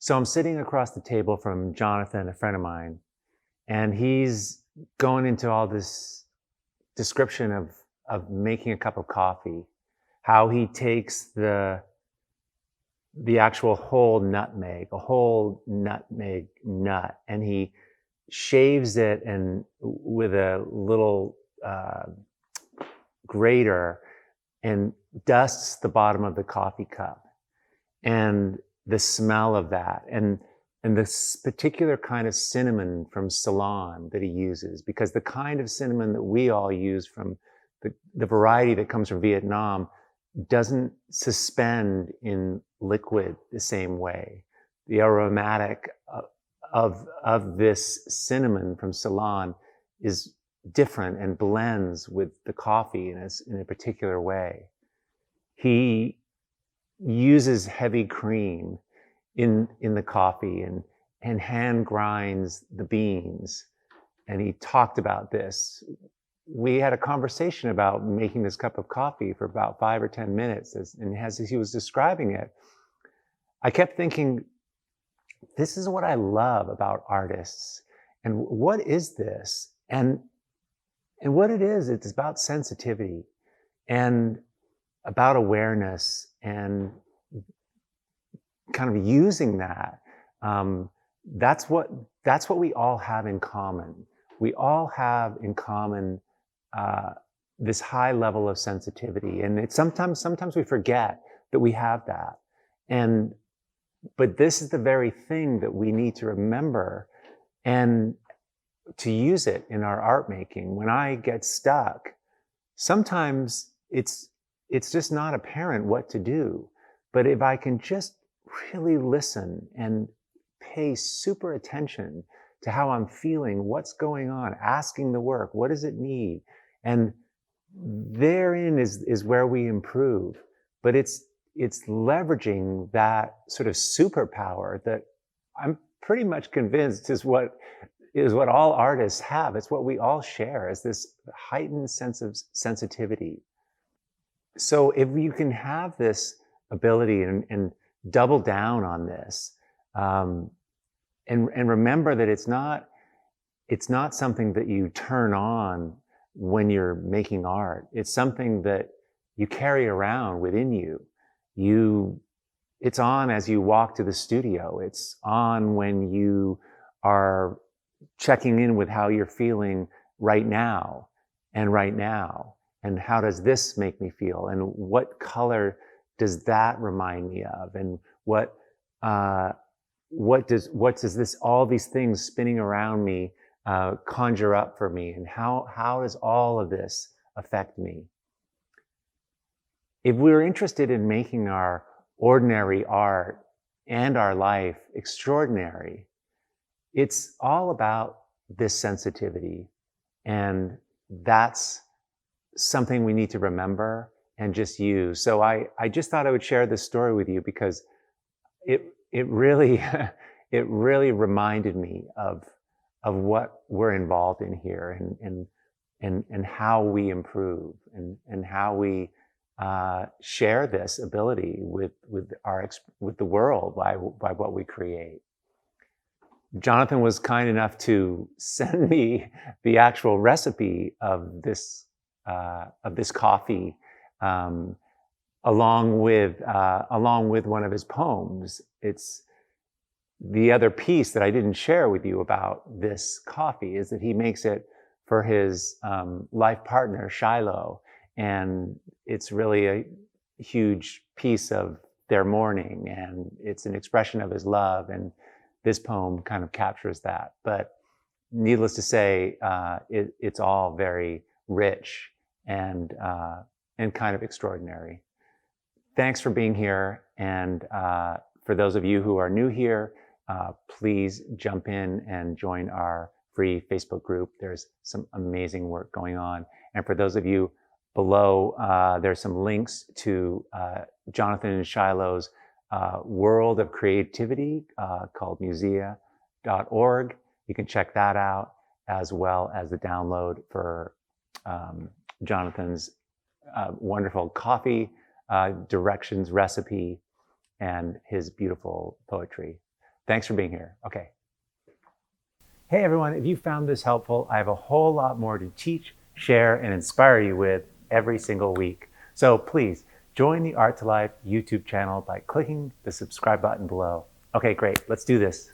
So I'm sitting across the table from Jonathan, a friend of mine, and he's going into all this description of making a cup of coffee, how he takes the actual a whole nutmeg nut, and he shaves it and with a little grater and dusts the bottom of the coffee cup. And the smell of that, and this particular kind of cinnamon from Ceylon that he uses, because the kind of cinnamon that we all use from the variety that comes from Vietnam doesn't suspend in liquid the same way. The aromatic of this cinnamon from Ceylon is different and blends with the coffee in a particular way. He uses heavy cream in the coffee and hand grinds the beans. And he talked about this. We had a conversation about making this cup of coffee for about 5 or 10 minutes. And as he was describing it, I kept thinking, this is what I love about artists. And what is this? And what it is, it's about sensitivity and about awareness and kind of using that. That's what we all have in common. We all have in common this high level of sensitivity, and it's sometimes we forget that we have that. But this is the very thing that we need to remember and to use it in our art making. When I get stuck, sometimes it's just not apparent what to do. But if I can just really listen and pay super attention to how I'm feeling, what's going on, asking the work, what does it need? And therein is where we improve. But it's leveraging that sort of superpower that I'm pretty much convinced is what all artists have. It's what we all share, is this heightened sense of sensitivity. So if you can have this ability and double down on this, and remember that it's not something that you turn on when you're making art. It's something that you carry around within you. It's on as you walk to the studio. It's on when you are checking in with how you're feeling right now. And how does this make me feel? And what color does that remind me of? And what does this, all these things spinning around me, conjure up for me? And how does all of this affect me? If we're interested in making our ordinary art and our life extraordinary, it's all about this sensitivity. And that's something we need to remember and just use. So I just thought I would share this story with you because it really it really reminded me of what we're involved in here and how we improve and how we share this ability with the world by what we create. Jonathan was kind enough to send me the actual recipe of this coffee, along with one of his poems. It's the other piece that I didn't share with you about this coffee is that he makes it for his life partner, Shiloh, and it's really a huge piece of their morning, and it's an expression of his love, and this poem kind of captures that. But needless to say, it's all very rich and kind of extraordinary. Thanks for being here, and for those of you who are new here, please jump in and join our free Facebook group. There's some amazing work going on. And for those of you below, there's some links to Jonathan and Shiloh's world of creativity called musea.org. You can check that out, as well as the download for Jonathan's wonderful coffee directions recipe and his beautiful poetry. Thanks for being here. Okay. Hey everyone, if you found this helpful, I have a whole lot more to teach, share, and inspire you with every single week. So please join the Art to Life YouTube channel by clicking the subscribe button below. Okay, great. Let's do this.